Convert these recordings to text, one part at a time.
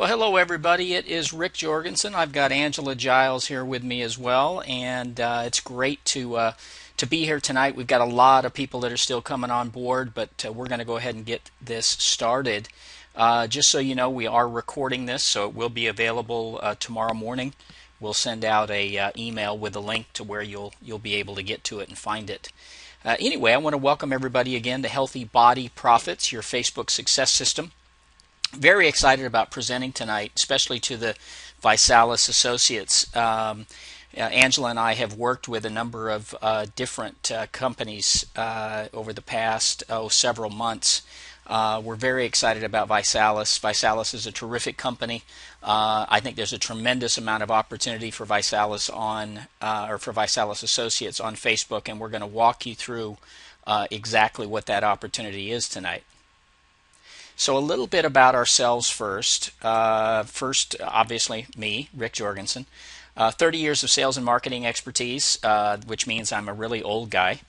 Well, hello everybody. It is Rick Jorgensen. I've got Angela Giles here with me as well, and it's great to be here tonight. We've got a lot of people that are still coming on board, but we're going to go ahead and get this started. Just so you know, we are recording this, so it will be available tomorrow morning. We'll send out a email with a link to where you'll be able to get to it and find it. Anyway, I want to welcome everybody again to Healthy Body Profits, your Facebook success system. Very excited about presenting tonight, especially to the Visalis Associates. Angela and I have worked with a number of different companies over the past several months. We're very excited about Visalis. Visalis is a terrific company. I think there's a tremendous amount of opportunity for Visalis or for Visalis Associates on Facebook, and we're going to walk you through exactly what that opportunity is tonight. So a little bit about ourselves first. First, obviously, me, Rick Jorgensen. 30 years of sales and marketing expertise, which means I'm a really old guy.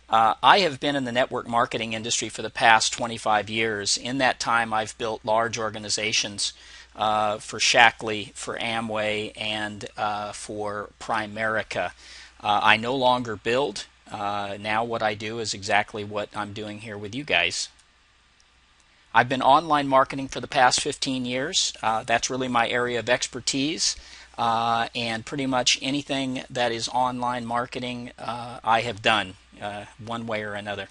I have been in the network marketing industry for the past 25 years. In that time, I've built large organizations for Shackley, for Amway, and for Primerica. I no longer build. Now what I do is exactly what I'm doing here with you guys. I've been online marketing for the past 15 years. That's really my area of expertise, and pretty much anything that is online marketing I have done one way or another.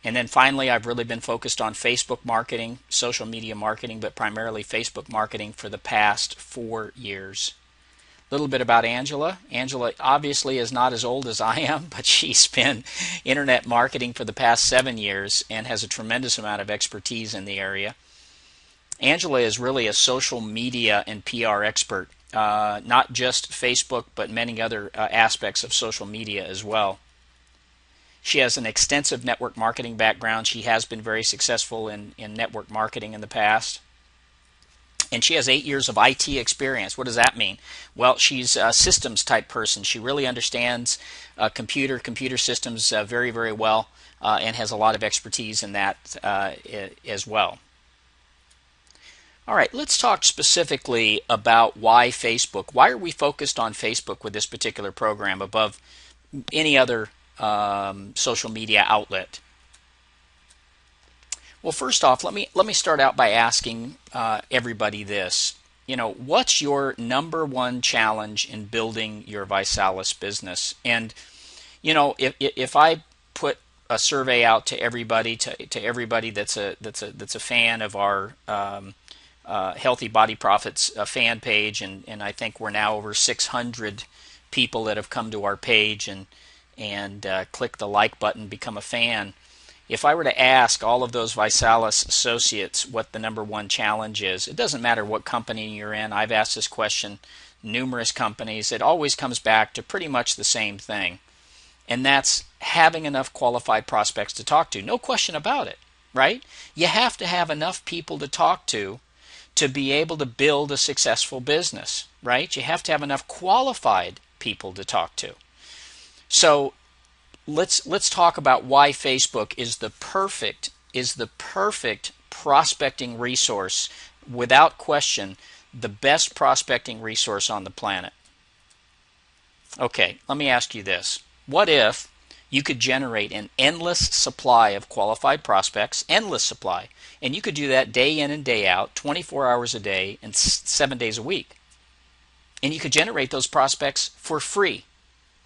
And then finally, I've really been focused on Facebook marketing, social media marketing, but primarily Facebook marketing for the past 4 years. A little bit about Angela. Angela obviously is not as old as I am, but she's been internet marketing for the past 7 years and has a tremendous amount of expertise in the area. Angela is really a social media and PR expert, not just Facebook, but many other aspects of social media as well. She has an extensive network marketing background. She has been very successful in network marketing in the past. And she has 8 years of IT experience. What does that mean? Well, she's a systems type person. She really understands computer systems very, very well, and has a lot of expertise in that as well. All right, let's talk specifically about why Facebook. Why are we focused on Facebook with this particular program above any other social media outlet? Well, first off, let me start out by asking everybody this. What's your number one challenge in building your Visalis business? And if I put a survey out to everybody, to everybody that's a fan of our Healthy Body Profits fan page, and I think we're now over 600 people that have come to our page and click the like button, become a fan. If I were to ask all of those Visalis associates what the number one challenge is, it doesn't matter what company you're in. I've asked this question numerous companies. It always comes back to pretty much the same thing, and that's having enough qualified prospects to talk to. No question about it, right? You have to have enough people to talk to be able to build a successful business, right? You have to have enough qualified people to talk to. So let's talk about why Facebook is the perfect prospecting resource, without question, the best prospecting resource on the planet. Okay, let me ask you this. What if you could generate an endless supply of qualified prospects, endless supply, and you could do that day in and day out, 24 hours a day and 7 days a week, and you could generate those prospects for free?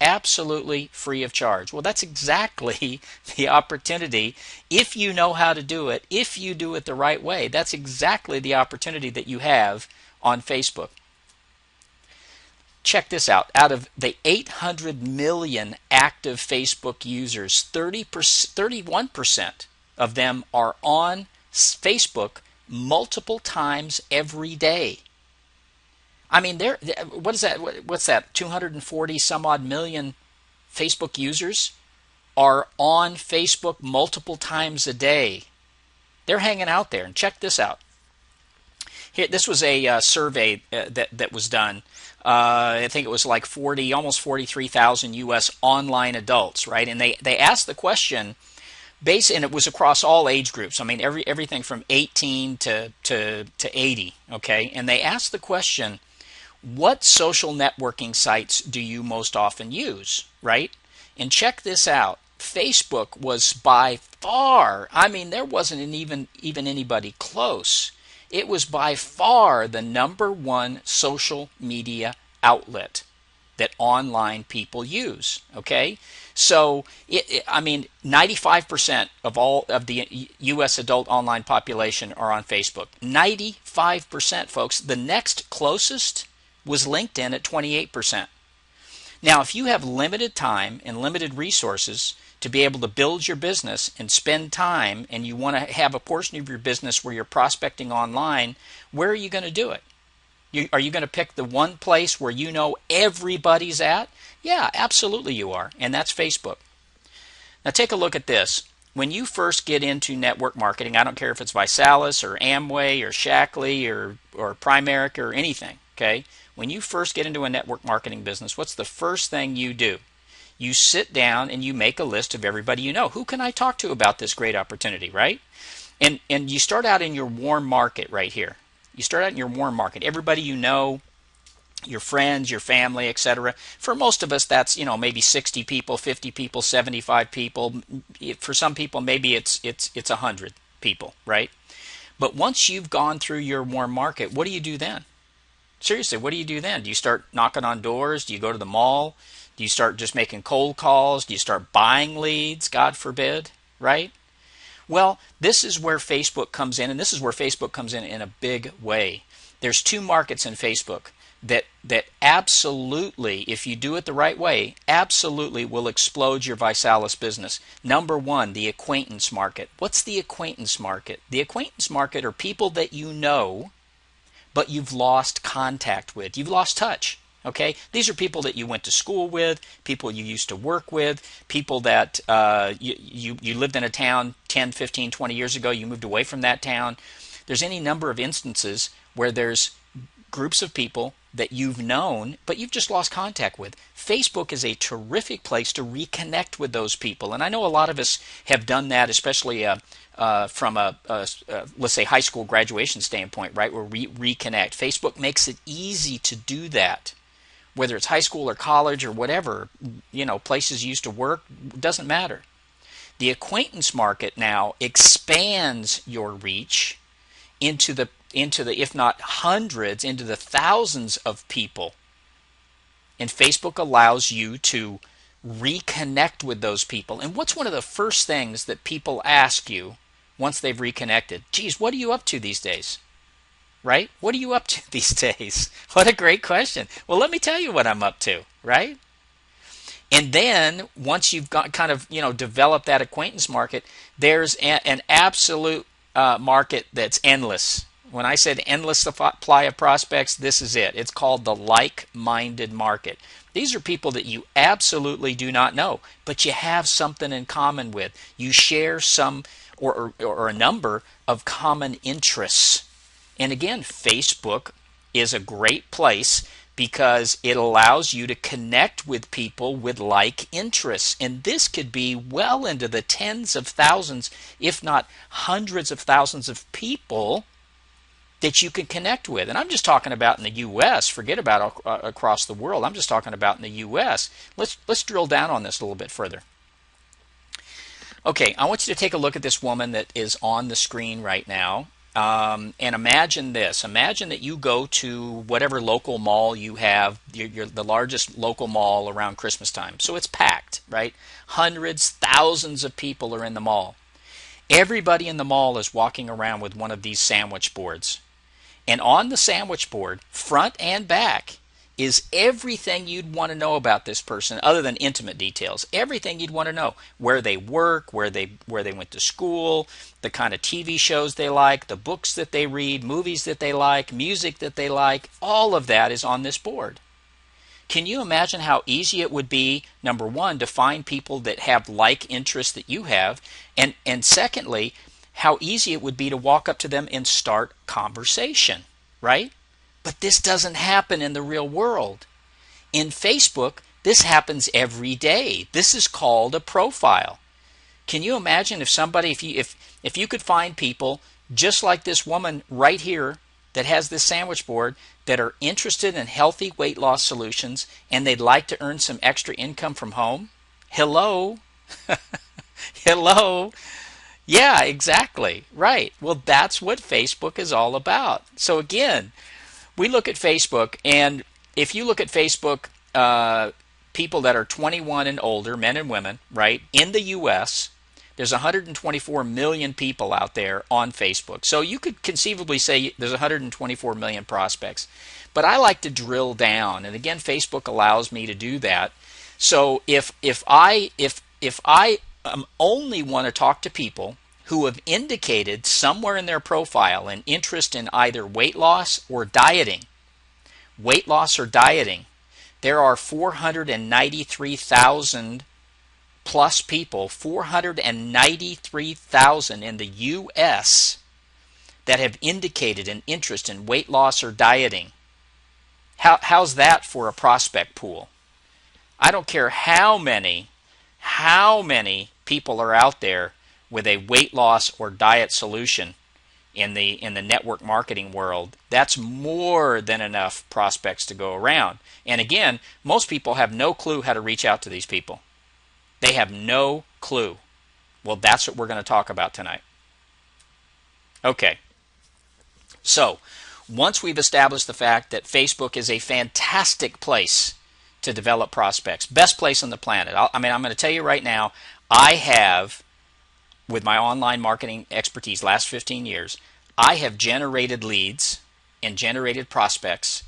Absolutely free of charge. Well, that's exactly the opportunity. If you know how to do it, if you do it the right way, that's exactly the opportunity that you have on Facebook. Check this out. Out of the 800 million active Facebook users, 31% of them are on Facebook multiple times every day. I mean, what is that? What's that? 240 some odd million Facebook users are on Facebook multiple times a day. They're hanging out there. And check this out. Here, this was a survey that was done. I think it was like almost 43,000 U.S. online adults, right? And they asked the question, And it was across all age groups. I mean, everything from 18 to 80. Okay, and they asked the question, what social networking sites do you most often use, right? And check this out. Facebook was by far, I mean, there wasn't even anybody close. It was by far the number one social media outlet that online people use, okay? So, I mean, 95% of all of the U.S. adult online population are on Facebook. 95%, folks. The next closest was LinkedIn at 28%. Now, if you have limited time and limited resources to be able to build your business and spend time, and you want to have a portion of your business where you're prospecting online, where are you going to do it? Are you going to pick the one place where you know everybody's at? Yeah, absolutely you are, and that's Facebook. Now take a look at this. When you first get into network marketing, I don't care if it's Visalis or Amway or Shackley or Primerica or anything, okay? When you first get into a network marketing business, what's the first thing you do? You sit down and you make a list of everybody you know. Who can I talk to about this great opportunity, right? And you start out in your warm market right here. You start out in your warm market. Everybody you know, your friends, your family, etc. For most of us, that's, maybe 60 people, 50 people, 75 people. For some people, maybe it's 100 people, right? But once you've gone through your warm market, what do you do then? Seriously, what do you do then? Do you start knocking on doors? Do you go to the mall? Do you start just making cold calls? Do you start buying leads? God forbid, right? Well, this is where Facebook comes in, and this is where Facebook comes in a big way. There's two markets in Facebook that absolutely, if you do it the right way, absolutely will explode your Visalis business. Number one, the acquaintance market. What's the acquaintance market? The acquaintance market are people that you know, but you've lost contact with. You've lost touch. Okay, these are people that you went to school with, people you used to work with, people that you lived in a town 10, 15, 20 years ago, you moved away from that town. There's any number of instances where there's groups of people that you've known, but you've just lost contact with. Facebook is a terrific place to reconnect with those people. And I know a lot of us have done that, especially from a let's say, high school graduation standpoint, right, where we reconnect. Facebook makes it easy to do that. Whether it's high school or college or whatever, places you used to work, doesn't matter. The acquaintance market now expands your reach into the if not hundreds, into the thousands of people. And Facebook allows you to reconnect with those people. And what's one of the first things that people ask you once they've reconnected? Geez, what are you up to these days? Right? What are you up to these days? What a great question. Well, let me tell you what I'm up to, right? And then once you've got developed that acquaintance market, there's an absolute market that's endless. When I said endless supply of prospects, this is it. It's called the like-minded market. These are people that you absolutely do not know, but you have something in common with. You share some or a number of common interests. And again, Facebook is a great place because it allows you to connect with people with like interests. And this could be well into the tens of thousands, if not hundreds of thousands of people that you can connect with. And I'm just talking about in the U.S. Forget about across the world. I'm just talking about in the U.S. Let's drill down on this a little bit further. Okay, I want you to take a look at this woman that is on the screen right now. And imagine this. Imagine that you go to whatever local mall you have, the largest local mall around Christmas time. So it's packed, right? Hundreds, thousands of people are in the mall. Everybody in the mall is walking around with one of these sandwich boards. And on the sandwich board, front and back, is everything you'd want to know about this person other than intimate details. Everything you'd want to know. Where they work, where they went to school, the kind of TV shows they like, the books that they read, movies that they like, music that they like. All of that is on this board. Can you imagine how easy it would be, number one, to find people that have like interests that you have, and secondly, how easy it would be to walk up to them and start conversation, right? But this doesn't happen in the real world. In Facebook, this happens every day. This is called a profile. Can you imagine if somebody, if you could find people just like this woman right here that has this sandwich board that are interested in healthy weight loss solutions and they'd like to earn some extra income from home? Hello? Hello? Yeah, exactly. Right. Well, that's what Facebook is all about. So again, we look at Facebook, and if you look at Facebook, people that are 21 and older, men and women, right, in the U.S., there's 124 million people out there on Facebook. So you could conceivably say there's 124 million prospects. But I like to drill down, and again, Facebook allows me to do that. So if I only want to talk to people who have indicated somewhere in their profile an interest in either weight loss or dieting, there are 493,000 plus people, 493,000 in the U.S. that have indicated an interest in weight loss or dieting. How's that for a prospect pool? I don't care how many people are out there with a weight loss or diet solution in the network marketing world. That's more than enough prospects to go around. And again, most people have no clue how to reach out to these people. They have no clue. Well, that's what we're going to talk about tonight. Okay. So, once we've established the fact that Facebook is a fantastic place to develop prospects, best place on the planet. I'm going to tell you right now, I have, with my online marketing expertise last 15 years, I have generated leads and generated prospects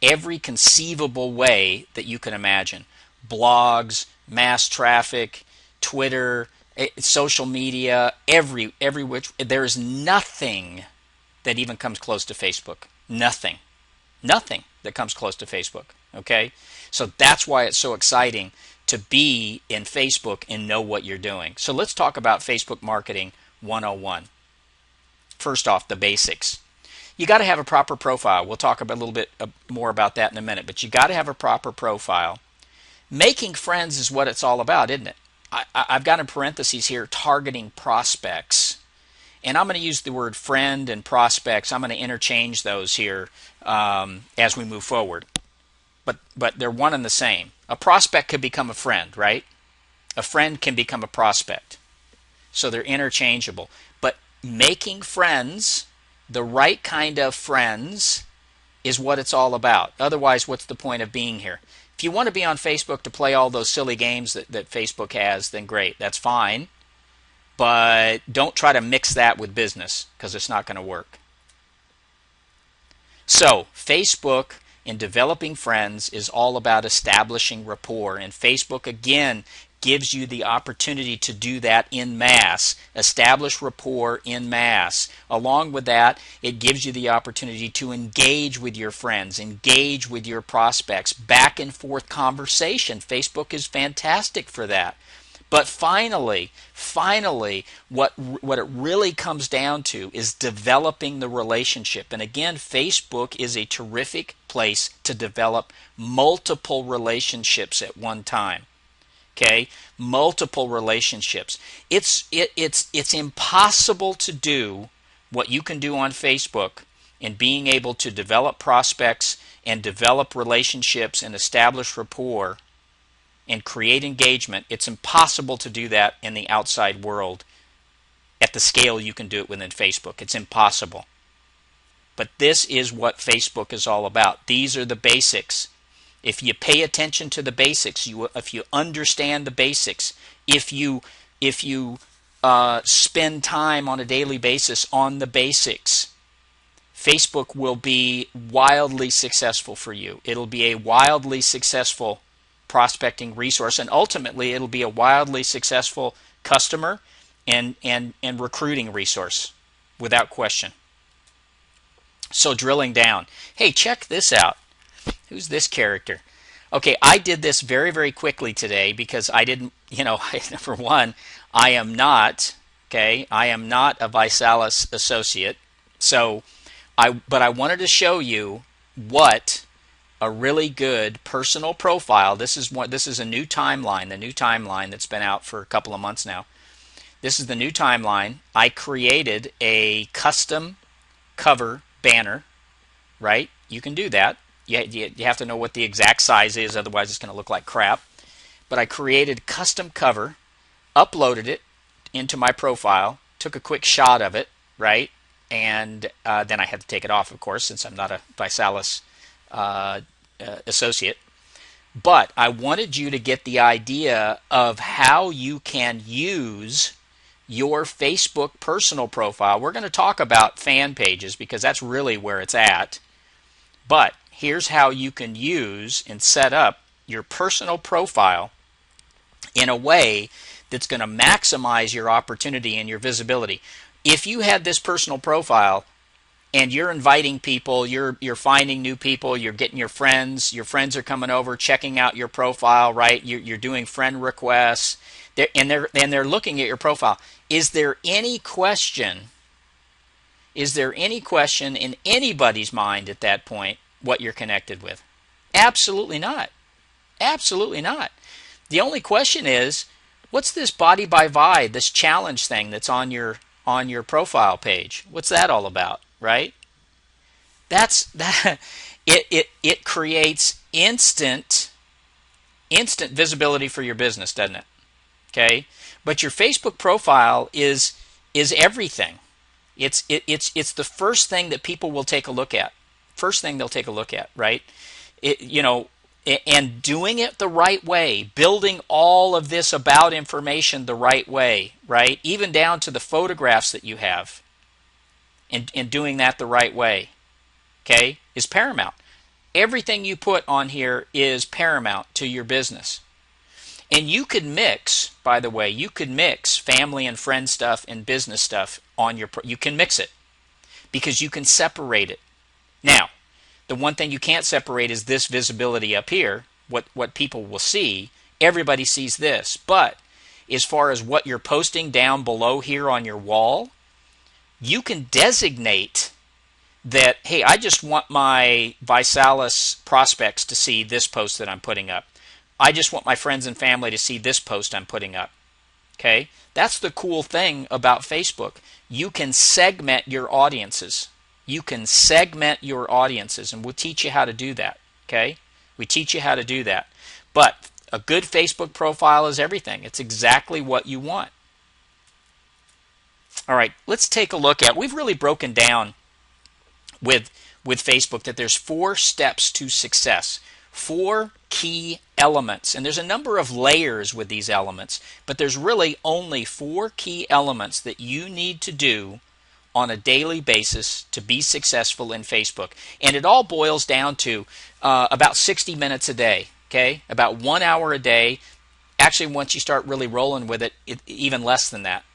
every conceivable way that you can imagine. Blogs, mass traffic, Twitter, social media, every which. There is nothing that even comes close to Facebook. Nothing that comes close to Facebook. Okay? So that's why it's so exciting to be in Facebook and know what you're doing. So let's talk about Facebook Marketing 101. First off, the basics. You got to have a proper profile. We'll talk a little bit more about that in a minute, but you got to have a proper profile. Making friends is what it's all about, isn't it? I've got in parentheses here targeting prospects. And I'm going to use the word friend and prospects. I'm going to interchange those here as we move forward. But they're one and the same. A prospect could become a friend, right? A friend can become a prospect. So they're interchangeable. But making friends, the right kind of friends, is what it's all about. Otherwise, what's the point of being here? If you want to be on Facebook to play all those silly games that Facebook has, then great. That's fine. But don't try to mix that with business, because it's not going to work. So, Facebook in developing friends is all about establishing rapport. And Facebook, again, gives you the opportunity to do that in mass. Establish rapport in mass. Along with that, it gives you the opportunity to engage with your friends, engage with your prospects, back and forth conversation. Facebook is fantastic for that. But finally, what it really comes down to is developing the relationship. And again, Facebook is a terrific place to develop multiple relationships at one time. Okay, multiple relationships. It's impossible to do what you can do on Facebook in being able to develop prospects and develop relationships and establish rapport and create engagement. It's impossible to do that in the outside world at the scale you can do it within Facebook. It's impossible. But this is what Facebook is all about. These are the basics. If you pay attention to the basics, if you understand the basics, if you spend time on a daily basis on the basics, Facebook will be wildly successful for you. It'll be a wildly successful prospecting resource, and ultimately it'll be a wildly successful customer and recruiting resource without question. So drilling down, hey, check this out. Who's this character? Okay, I did this very, very quickly today because I didn't, number one, I am not a Visalis associate. But I wanted to show you what a really good personal profile. This is a new timeline, the new timeline that's been out for a couple of months now. This is the new timeline. I created a custom cover banner, right? You can do that. You have to know what the exact size is, otherwise it's going to look like crap. But I created custom cover, uploaded it into my profile, took a quick shot of it, right? And then I had to take it off, of course, since I'm not a ViSalus associate. But I wanted you to get the idea of how you can use your Facebook personal profile. We're going to talk about fan pages because that's really where it's at. But here's how you can use and set up your personal profile in a way that's going to maximize your opportunity and your visibility. If you had this personal profile and you're inviting people, you're finding new people, you're getting your friends are coming over, checking out your profile, right? You're doing friend requests, and they're looking at your profile. Is there any question in anybody's mind at that point what you're connected with? Absolutely not. Absolutely not. The only question is, what's this body by Vi, this challenge thing that's on your profile page? What's that all about, right? That's that. It creates instant visibility for your business, doesn't it? Okay, but your Facebook profile is everything. It's the first thing that people will take a look at. First thing they'll take a look at, right? And doing it the right way, building all of this about information the right way, right? Even down to the photographs that you have, and doing that the right way, okay, is paramount. Everything you put on here is paramount to your business. And you could mix, by the way, you could mix family and friend stuff and business stuff on your, you can mix it because you can separate it. Now, the one thing you can't separate is this visibility up here, what people will see. Everybody sees this. But as far as what you're posting down below here on your wall, you can designate that, hey, I just want my ViSalus prospects to see this post that I'm putting up. I just want my friends and family to see this post I'm putting up. Okay? That's the cool thing about Facebook. You can segment your audiences. You can segment your audiences, and we'll teach you how to do that. Okay? We teach you how to do that. But a good Facebook profile is everything. It's exactly what you want. All right, let's take a look at, we've really broken down with Facebook that there's 4 steps to success. 4 key elements, and there's a number of layers with these elements, but there's really only 4 key elements that you need to do on a daily basis to be successful in Facebook. And it all boils down to about 60 minutes a day, okay? About 1 hour a day. Actually, once you start really rolling with it, even less than that.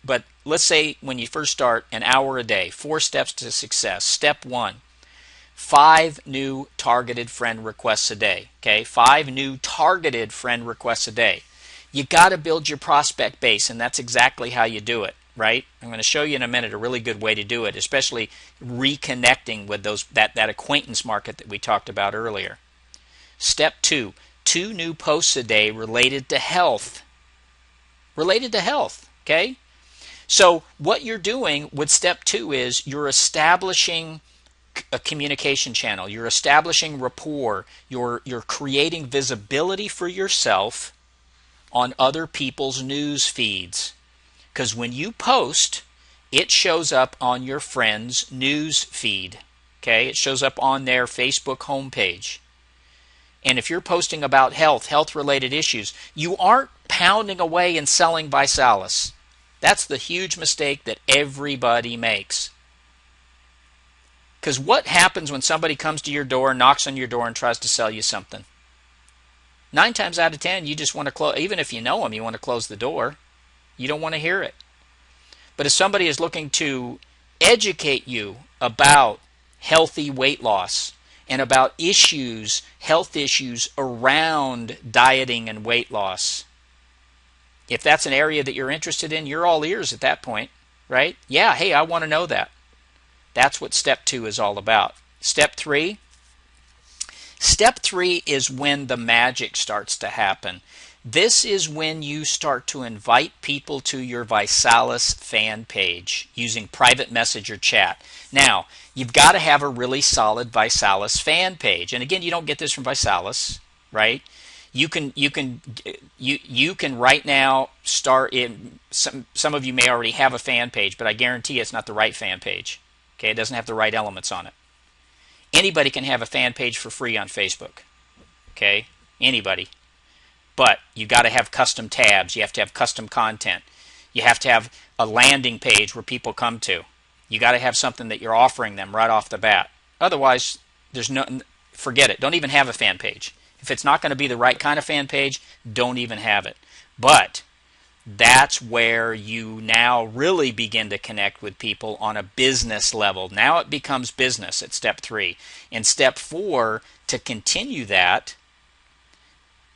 But let's say when you first start, an hour a day, 4 steps to success. Step 1, 5 new targeted friend requests a day. Okay, 5 new targeted friend requests a day. You got to build your prospect base, and that's exactly how you do it, right? I'm going to show you in a minute a really good way to do it, especially reconnecting with that acquaintance market that we talked about earlier. Step 2, 2 new posts a day related to health. Related to health, okay? So what you're doing with step 2 is you're establishing a communication channel. You're establishing rapport. You're creating visibility for yourself on other people's news feeds. Because when you post, it shows up on your friend's news feed. Okay? It shows up on their Facebook homepage. And if you're posting about health-related issues, you aren't pounding away and selling ViSalus. That's the huge mistake that everybody makes. Because what happens when somebody comes to your door, knocks on your door, and tries to sell you something? 9 times out of 10, you just want to close. Even if you know them, you want to close the door. You don't want to hear it. But if somebody is looking to educate you about healthy weight loss and about issues, health issues around dieting and weight loss, if that's an area that you're interested in, you're all ears at that point, right? Yeah, hey, I want to know that. That's what step 2 is all about. Step 3 is when the magic starts to happen. This is when you start to invite people to your ViSalus fan page using private message or chat. Now, you've got to have a really solid ViSalus fan page. And again, you don't get this from ViSalus, right? You can right now start in some of you may already have a fan page, but I guarantee it's not the right fan page. Okay, it doesn't have the right elements on it. Anybody can have a fan page for free on Facebook. Okay, anybody. But you got to have custom tabs. You have to have custom content. You have to have a landing page where people come to. You got to have something that you're offering them right off the bat. Otherwise, forget it. Don't even have a fan page. If it's not going to be the right kind of fan page, don't even have it. But that's where you now really begin to connect with people on a business level. Now it becomes business at step 3. In step 4, to continue that,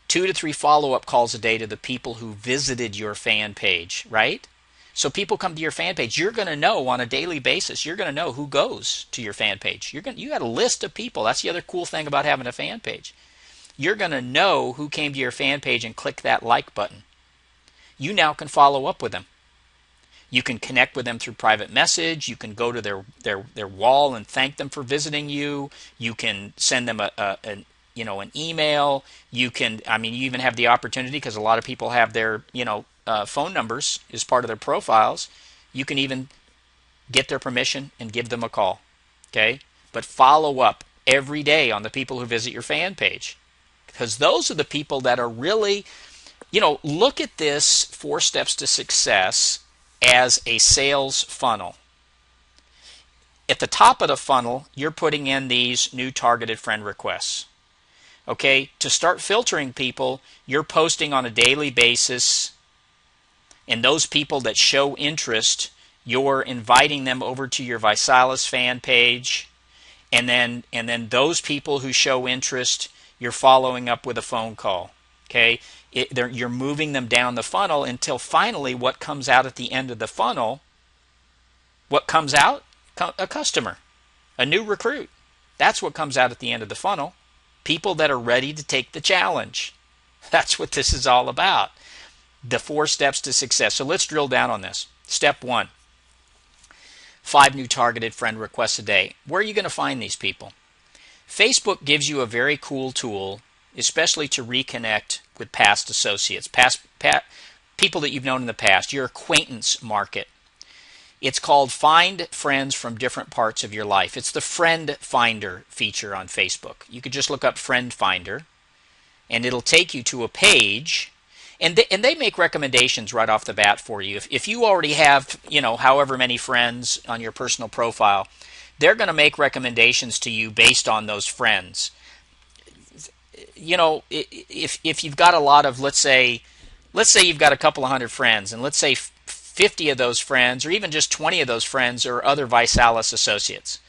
2 to 3 follow-up calls a day to the people who visited your fan page, right? So people come to your fan page. You're going to know on a daily basis. You're going to know who goes to your fan page. You got a list of people. That's the other cool thing about having a fan page. You're going to know who came to your fan page and click that like button. You now can follow up with them. You can connect with them through private message. You can go to their wall and thank them for visiting you. You can send them an email. You even have the opportunity, because a lot of people have their phone numbers as part of their profiles. You can even get their permission and give them a call. Okay, but follow up every day on the people who visit your fan page, because those are the people that are really, look at this 4 steps to success as a sales funnel. At the top of the funnel, you're putting in these new targeted friend requests. Okay, to start filtering people, you're posting on a daily basis, and those people that show interest, you're inviting them over to your ViSalus fan page, and then those people who show interest, you're following up with a phone call. Okay, you're moving them down the funnel until finally what comes out at the end of the funnel, what comes out? A customer, a new recruit. That's what comes out at the end of the funnel. People that are ready to take the challenge. That's what this is all about. The 4 steps to success. So let's drill down on this. Step 1, 5 new targeted friend requests a day. Where are you going to find these people? Facebook gives you a very cool tool, especially to reconnect with past associates, people that you've known in the past, your acquaintance market. It's called Find Friends from Different Parts of Your Life. It's the Friend Finder feature on Facebook. You could just look up Friend Finder, and it'll take you to a page, and they make recommendations right off the bat for you. If you already have, however many friends on your personal profile, they're going to make recommendations to you based on those friends. If you've got a lot of, let's say you've got a couple of hundred friends, and let's say 50 of those friends, or even just 20 of those friends, are other ViSalus associates.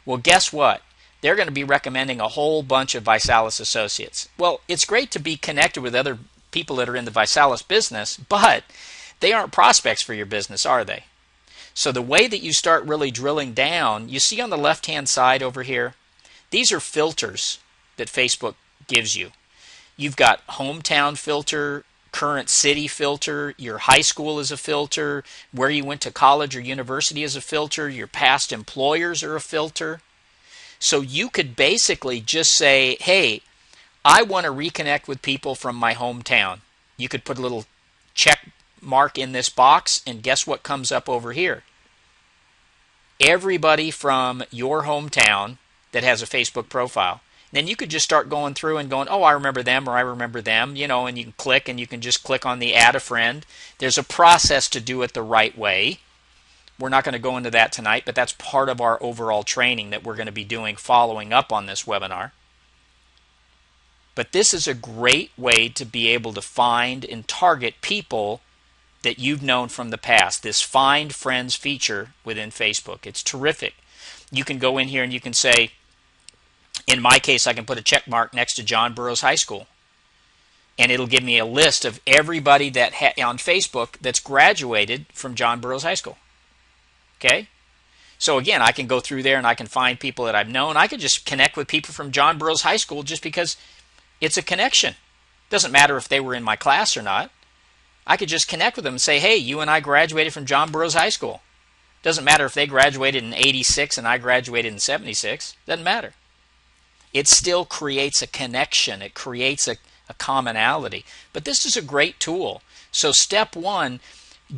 Well, guess what? They're going to be recommending a whole bunch of ViSalus associates. Well, it's great to be connected with other people that are in the ViSalus business, but they aren't prospects for your business, are they? So the way that you start really drilling down, you see on the left-hand side over here, these are filters that Facebook gives you. You've got hometown filter, current city filter, your high school is a filter, where you went to college or university is a filter, your past employers are a filter. So you could basically just say, hey, I want to reconnect with people from my hometown. You could put a little check mark in this box, and guess what comes up over here? Everybody from your hometown that has a Facebook profile. Then you could just start going through and going, oh, I remember them, or I remember them, and you can click, and you can just click on the add a friend. There's a process to do it the right way. We're not going to go into that tonight, but that's part of our overall training that we're going to be doing following up on this webinar. But this is a great way to be able to find and target people that you've known from the past. This Find Friends feature within Facebook. It's terrific. You can go in here and you can say, in my case, I can put a check mark next to John Burroughs High School, and it'll give me a list of everybody that on Facebook that's graduated from John Burroughs High School. Okay? So again, I can go through there and I can find people that I've known. I could just connect with people from John Burroughs High School just because it's a connection. Doesn't matter if they were in my class or not. I could just connect with them and say, hey, you and I graduated from John Burroughs High School. Doesn't matter if they graduated in 86 and I graduated in 76. Doesn't matter. It still creates a connection. It creates a commonality. But this is a great tool. So step one,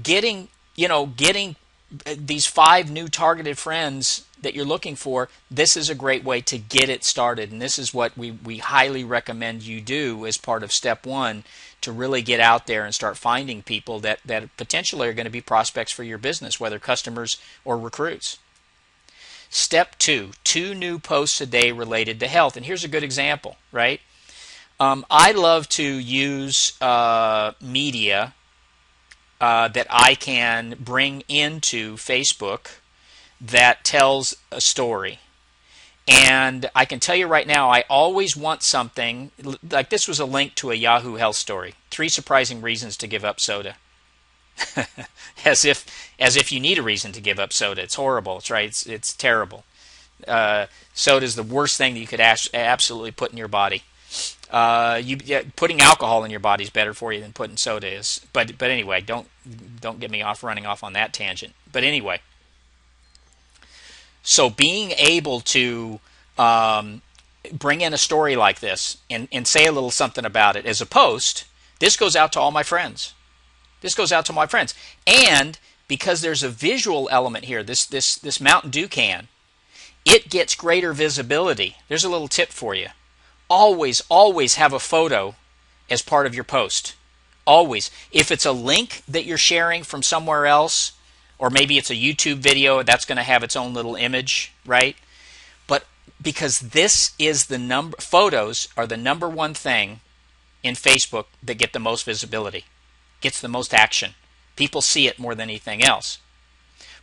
getting these 5 new targeted friends that you're looking for, this is a great way to get it started. And this is what we highly recommend you do as part of step one, to really get out there and start finding people that potentially are going to be prospects for your business, whether customers or recruits. Step two, 2 new posts a day related to health. And here's a good example, right? I love to use media that I can bring into Facebook that tells a story. And I can tell you right now, I always want something, like this was a link to a Yahoo Health story. 3 surprising reasons to give up soda. as if you need a reason to give up soda. It's horrible. It's right. It's terrible. Soda is the worst thing that you could absolutely put in your body. Putting alcohol in your body is better for you than putting soda is. But anyway, don't get me running off on that tangent. But anyway, so being able to bring in a story like this and say a little something about it as a post, this goes out to all my friends. This goes out to my friends. And because there's a visual element here, this Mountain Dew can, it gets greater visibility. There's a little tip for you. Always have a photo as part of your post. Always. If it's a link that you're sharing from somewhere else, or maybe it's a YouTube video, that's going to have its own little image, right? But because this is photos are the number one thing in Facebook that get the most visibility, gets the most action. People see it more than anything else.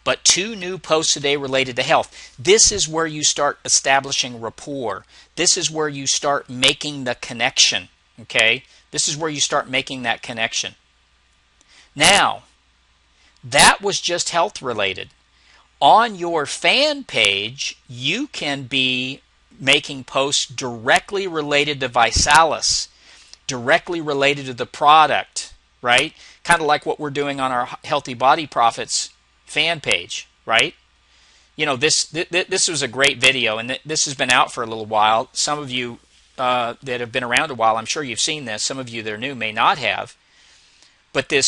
But 2 new posts a day related to health. This is where you start establishing rapport. This is where you start making the connection, okay? This is where you start making that connection. Now, that was just health related. On your fan page, you can be making posts directly related to Visalis, directly related to the product, right? Kind of like what we're doing on our Healthy Body Profits fan page, right? You know, this was a great video, and this has been out for a little while. Some of you that have been around a while, I'm sure you've seen this. Some of you that are new may not have. But the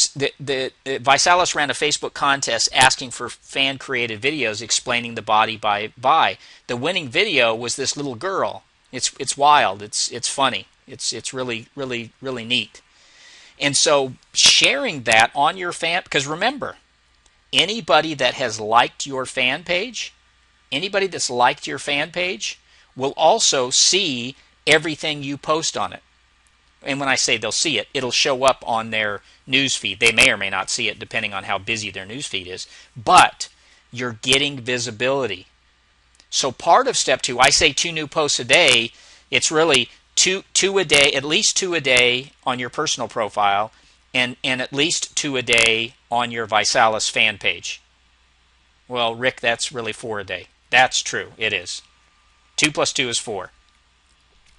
Visalis ran a Facebook contest asking for fan-created videos explaining the body by. The winning video was this little girl. It's wild. It's funny. It's really neat. And so sharing that on your fan, because remember, anybody that has liked your fan page, will also see everything you post on it. And when I say they'll see it, it'll show up on their news feed. They may or may not see it depending on how busy their news feed is. But you're getting visibility. So part of step 2, I say 2 new posts a day. It's really two a day, at least 2 a day on your personal profile, and at least 2 a day on your Visalis fan page. Well, Rick, that's really 4 a day. That's true. It is. 2 plus 2 is 4.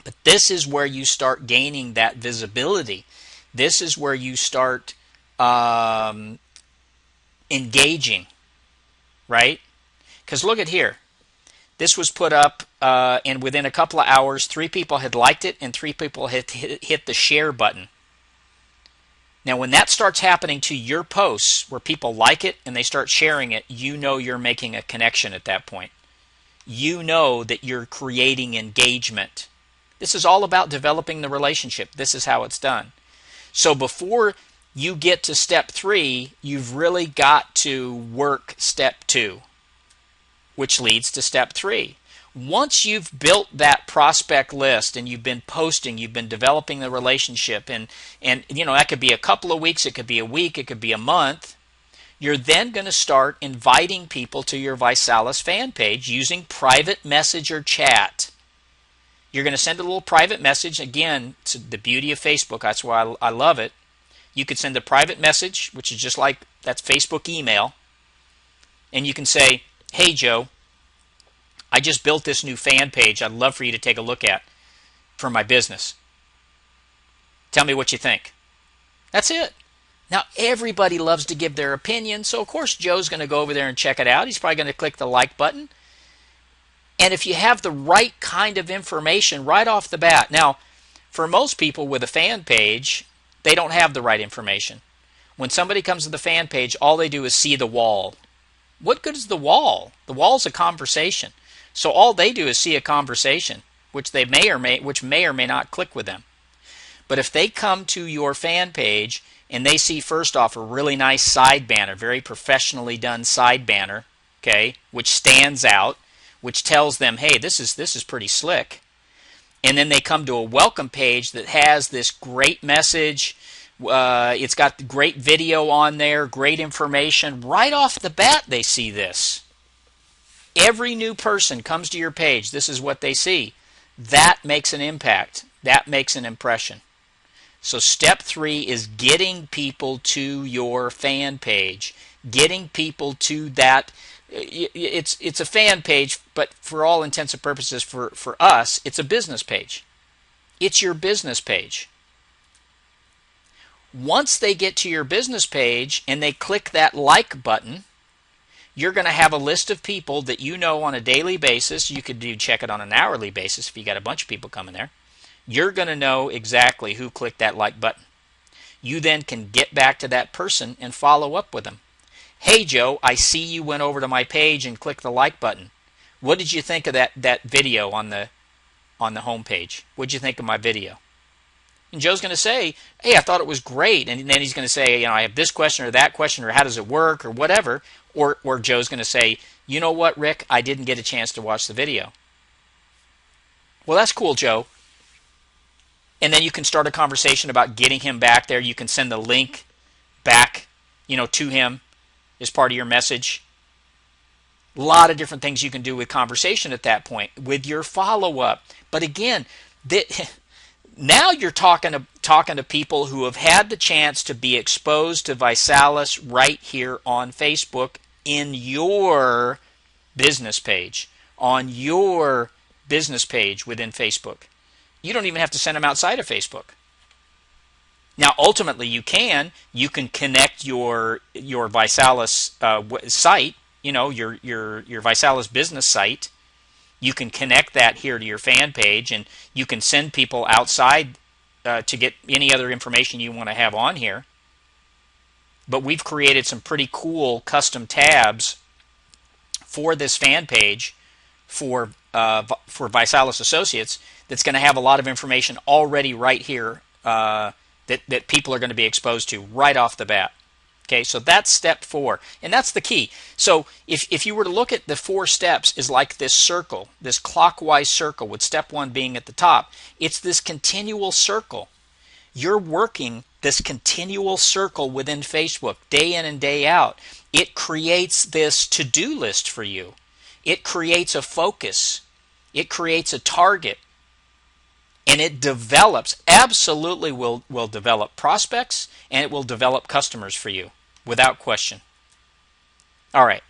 But this is where you start gaining that visibility. This is where you start engaging, right? Because look at here. This was put up, and within a couple of hours, 3 people had liked it, and 3 people had hit the share button. Now, when that starts happening to your posts, where people like it and they start sharing it, you know you're making a connection at that point. You know that you're creating engagement. This is all about developing the relationship. This is how it's done. So before you get to step 3, you've really got to work step 2, which leads to step 3. Once you've built that prospect list and you've been posting, you've been developing the relationship, and you know, that could be a couple of weeks, it could be a week, it could be a month, you're then going to start inviting people to your Visalis fan page using private message or chat. You're going to send a little private message. Again, it's the beauty of Facebook. That's why I love it. You could send a private message, which is just like, that's Facebook email. And you can say, hey, Joe, I just built this new fan page I'd love for you to take a look at for my business. Tell me what you think. That's it. Now, everybody loves to give their opinion, so of course Joe's going to go over there and check it out. He's probably going to click the like button. And if you have the right kind of information right off the bat, now, for most people with a fan page, they don't have the right information. When somebody comes to the fan page, all they do is see the wall. What good is the wall? The wall's a conversation. So all they do is see a conversation, which may or may not click with them. But if they come to your fan page and they see first off a really nice side banner, very professionally done side banner, okay, which stands out, which tells them, hey, this is pretty slick. And then they come to a welcome page that has this great message. It's got great video on there, great information. Right off the bat, they see this. Every new person comes to your page. This is what they see. That makes an impact. That makes an impression. So step 3 is getting people to your fan page. Getting people to that. It's a fan page, but for all intents and purposes, for us, it's a business page. It's your business page. Once they get to your business page and they click that like button, you're going to have a list of people that you know on a daily basis. You could check it on an hourly basis if you got a bunch of people coming there. You're going to know exactly who clicked that like button. You then can get back to that person and follow up with them. Hey, Joe, I see you went over to my page and clicked the like button. What did you think of that video on the home page? What did you think of my video? And Joe's going to say, hey, I thought it was great. And then he's going to say, I have this question or that question, or how does it work, or whatever. Or Joe's going to say, you know what, Rick, I didn't get a chance to watch the video. Well, that's cool, Joe. And then you can start a conversation about getting him back there. You can send the link back, to him as part of your message. A lot of different things you can do with conversation at that point, with your follow-up. But again, now you're talking to people who have had the chance to be exposed to ViSalus right here on Facebook in your business page, on your business page within Facebook. You don't even have to send them outside of Facebook. Now, ultimately, you can connect your ViSalus site, your ViSalus business site. You can connect that here to your fan page, and you can send people outside to get any other information you want to have on here. But we've created some pretty cool custom tabs for this fan page for ViSalus Associates that's going to have a lot of information already right here that people are going to be exposed to right off the bat. Okay, so that's step 4, and that's the key. So if you were to look at the 4 steps is like this circle, this clockwise circle, with step 1 being at the top. It's this continual circle. You're working this continual circle within Facebook day in and day out. It creates this to-do list for you. It creates a focus. It creates a target. And it develops, absolutely will develop prospects, and it will develop customers for you, without question. All right,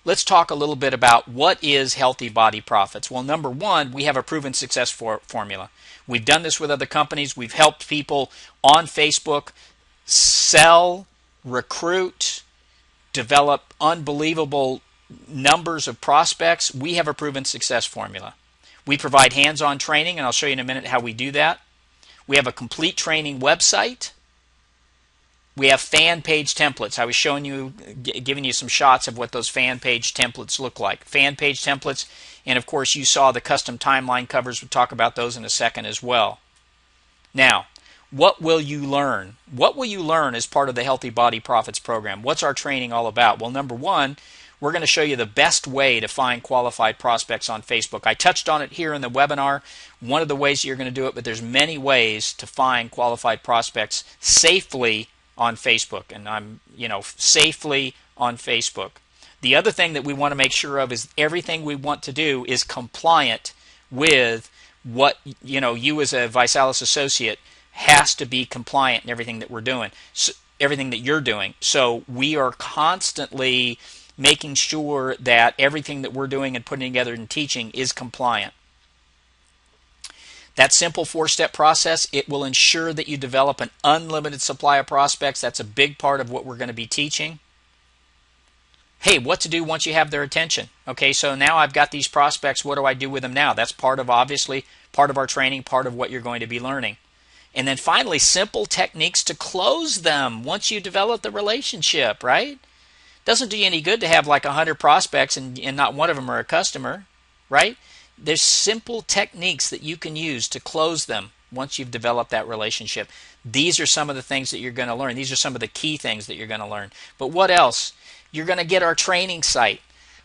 let's talk a little bit about what is Healthy Body Profits. Well, number 1, we have a proven success formula. We've done this with other companies. We've helped people on Facebook sell, recruit, develop unbelievable numbers of prospects. We have a proven success formula. We provide hands-on training, and I'll show you in a minute how we do that. We have a complete training website. We have fan page templates. I was showing you, giving you some shots of what those fan page templates look like. Fan page templates, and of course you saw the custom timeline covers. We'll talk about those in a second as well. Now, what will you learn? What will you learn as part of the Healthy Body Profits program? What's our training all about? Well, number 1, we're going to show you the best way to find qualified prospects on Facebook. I touched on it here in the webinar, one of the ways you're going to do it, but there's many ways to find qualified prospects safely on Facebook, and I'm, safely on Facebook. The other thing that we want to make sure of is everything we want to do is compliant with what, you as a ViSalus associate has to be compliant in everything that we're doing, so, everything that you're doing. So we are constantly making sure that everything that we're doing and putting together and teaching is compliant. That simple 4-step process, it will ensure that you develop an unlimited supply of prospects. That's a big part of what we're going to be teaching. Hey, what to do once you have their attention. Okay, so now I've got these prospects. What do I do with them now? That's obviously part of our training, part of what you're going to be learning. And then finally, simple techniques to close them once you develop the relationship, right? Doesn't do you any good to have like 100 prospects and not one of them are a customer, right? There's simple techniques that you can use to close them once you've developed that relationship. These are some of the things that you're going to learn. These are some of the key things that you're going to learn. But what else? You're going to get our training site.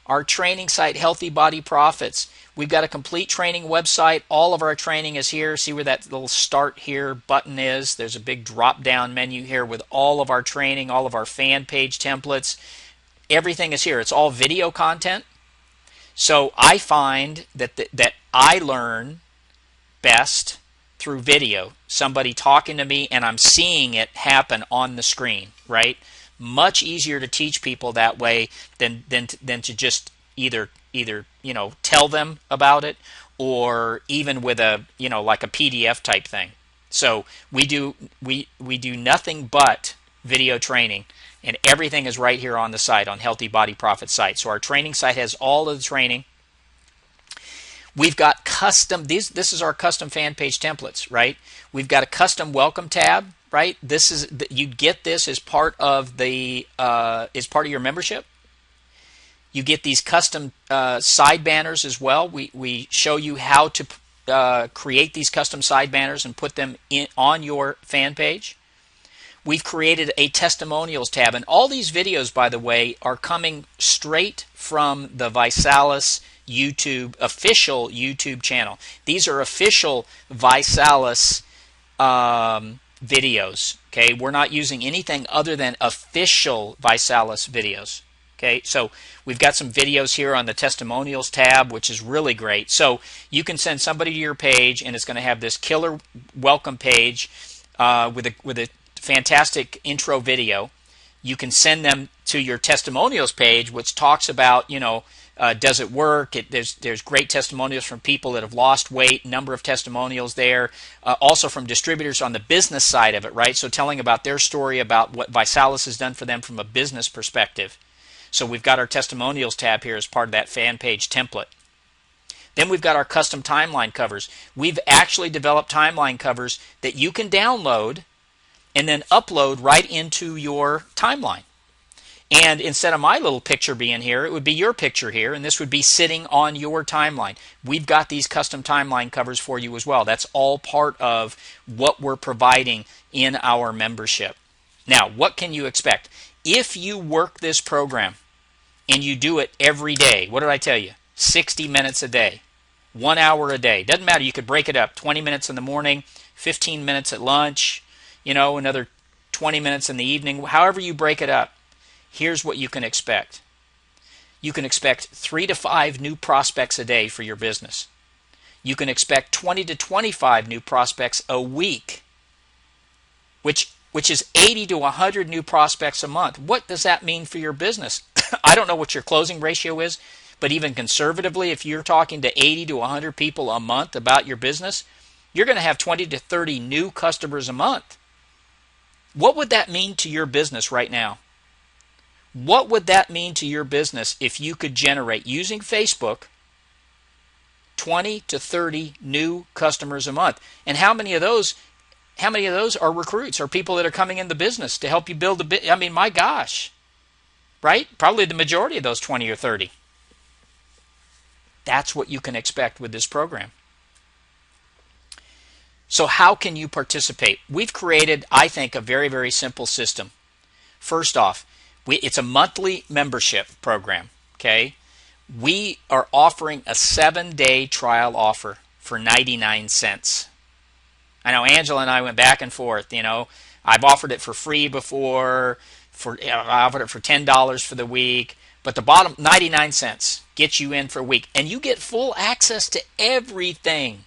Our training site, Healthy Body Profits. We've got a complete training website. All of our training is here. See where that little start here button is? There's a big drop-down menu here with all of our training, all of our fan page templates. Everything is here. It's all video content. So I find that I learn best through video. Somebody talking to me and I'm seeing it happen on the screen, right? Much easier to teach people that way than to just either tell them about it or even with a like a PDF type thing. So we do nothing but video training, and everything is right here on the site, on Healthy Body Profit site. So our training site has all of the training. We've got custom, this is our custom fan page templates, right? We've got a custom welcome tab, right? You get this as part of your membership. You get these custom side banners as well. We show you how to create these custom side banners and put them on your fan page. We've created a testimonials tab, and all these videos, by the way, are coming straight from the ViSalus official YouTube channel. These are official ViSalus videos. Okay, we're not using anything other than official ViSalus videos. Okay, so we've got some videos here on the Testimonials tab, which is really great. So you can send somebody to your page, and it's going to have this killer welcome page with a fantastic intro video. You can send them to your testimonials page, which talks about, does it work? There's great testimonials from people that have lost weight, number of testimonials there, also from distributors on the business side of it, right? So telling about their story about what ViSalus has done for them from a business perspective. So we've got our testimonials tab here as part of that fan page template. Then we've got our custom timeline covers. We've actually developed timeline covers that you can download and then upload right into your timeline. And instead of my little picture being here, it would be your picture here, and this would be sitting on your timeline. We've got these custom timeline covers for you as well. That's all part of what we're providing in our membership. Now, what can you expect? If you work this program and you do it every day, what did I tell you? 60 minutes a day, 1 hour a day. Doesn't matter. You could break it up, 20 minutes in the morning, 15 minutes at lunch, another 20 minutes in the evening, however you break it up. Here's what you can expect. You can expect 3 to 5 new prospects a day for your business. You can expect 20 to 25 new prospects a week, which is 80 to 100 new prospects a month. What does that mean for your business? I don't know what your closing ratio is, but even conservatively, if you're talking to 80 to 100 people a month about your business, you're going to have 20 to 30 new customers a month. What would that mean to your business right now? What would that mean to your business if you could generate, using Facebook, 20 to 30 new customers a month? And how many of those are recruits or people that are coming in the business to help you build a bit? I mean, my gosh, right? Probably the majority of those 20 or 30. That's what you can expect with this program. So how can you participate? We've created, I think, a very, very simple system. First off, it's a monthly membership program, okay? We are offering a 7-day trial offer for 99 cents. I know Angela and I went back and forth, I've offered it for free before, I offered it for $10 for the week, but the bottom, 99 cents, gets you in for a week. And you get full access to everything.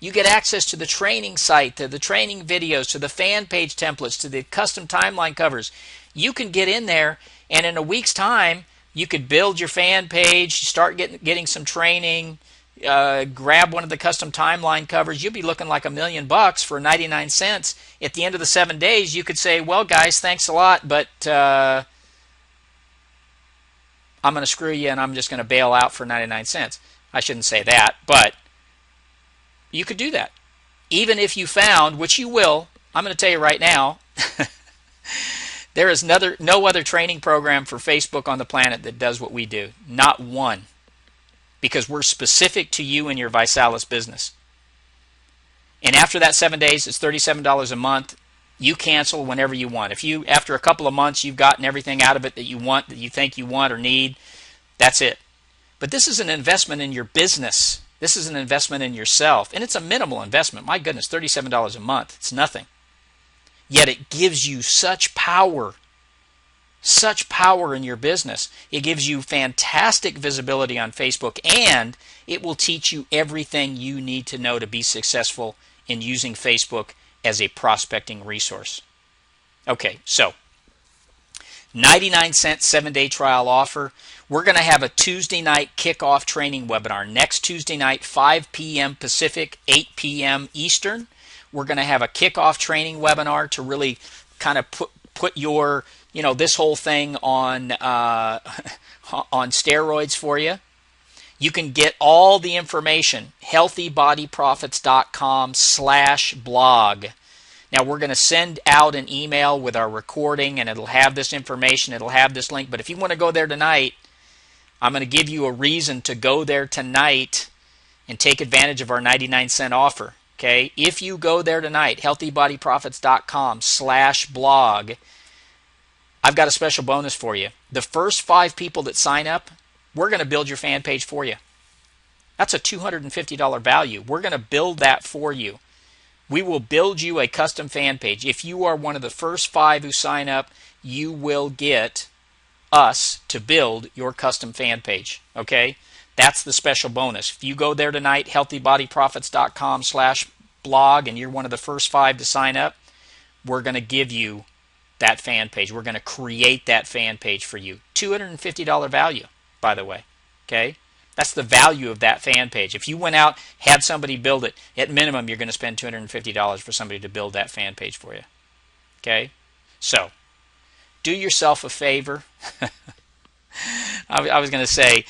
You get access to the training site, to the training videos, to the fan page templates, to the custom timeline covers. You can get in there, and in a week's time, you could build your fan page, start getting some training, grab one of the custom timeline covers, you'll be looking like $1 million for 99 cents. At the end of the 7 days, you could say, well, guys, thanks a lot, but I'm going to screw you and I'm just going to bail out for 99 cents. I shouldn't say that, but you could do that. Even if you found, which you will, I'm going to tell you right now, there is no other training program for Facebook on the planet that does what we do. Not one. Because we're specific to you and your ViSalus business. And after that 7 days, it's $37 a month. You cancel whenever you want. If you, after a couple of months, you've gotten everything out of it that you want, that you think you want or need, that's it. But this is an investment in your business. This is an investment in yourself. And it's a minimal investment. My goodness, $37 a month. It's nothing. Yet it gives you such power in your business. It gives you fantastic visibility on Facebook, and it will teach you everything you need to know to be successful in using Facebook as a prospecting resource. Okay, so 99-cent 7-day trial offer. We're going to have a Tuesday night kickoff training webinar next Tuesday night, 5 p.m. Pacific, 8 p.m. Eastern. We're going to have a kickoff training webinar to really kind of put your, this whole thing on steroids for you. You can get all the information, healthybodyprofits.com/blog. Now we're going to send out an email with our recording, and it'll have this information, it'll have this link. But if you want to go there tonight, I'm going to give you a reason to go there tonight and take advantage of our 99-cent offer. Okay, if you go there tonight, healthybodyprofits.com/blog, I've got a special bonus for you. The first 5 people that sign up, we're going to build your fan page for you. That's a $250 value. We're going to build that for you. We will build you a custom fan page. If you are one of the first 5 who sign up, you will get us to build your custom fan page. Okay? That's the special bonus. If you go there tonight, healthybodyprofits.com/blog, and you're one of the first 5 to sign up, we're going to give you that fan page. We're going to create that fan page for you. $250 value, by the way. Okay? That's the value of that fan page. If you went out, had somebody build it, at minimum, you're going to spend $250 for somebody to build that fan page for you. Okay? So, do yourself a favor. I was going to say,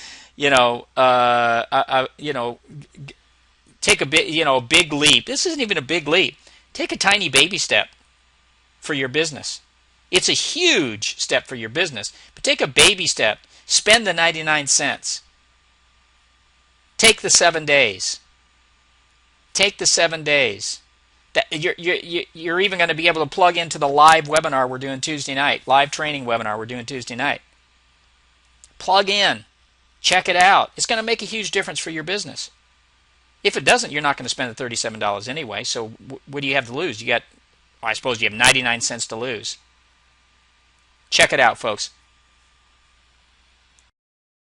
take a big leap. This isn't even a big leap. Take a tiny baby step for your business. It's a huge step for your business, but take a baby step. Spend the 99 cents. Take the 7 days. Take the 7 days. You're even going to be able to plug into the live webinar we're doing Tuesday night, live training webinar we're doing Tuesday night. Plug in. Check it out. It's going to make a huge difference for your business. If it doesn't, you're not going to spend the $37 anyway, so what do you have to lose? I suppose you have 99 cents to lose. Check it out, folks.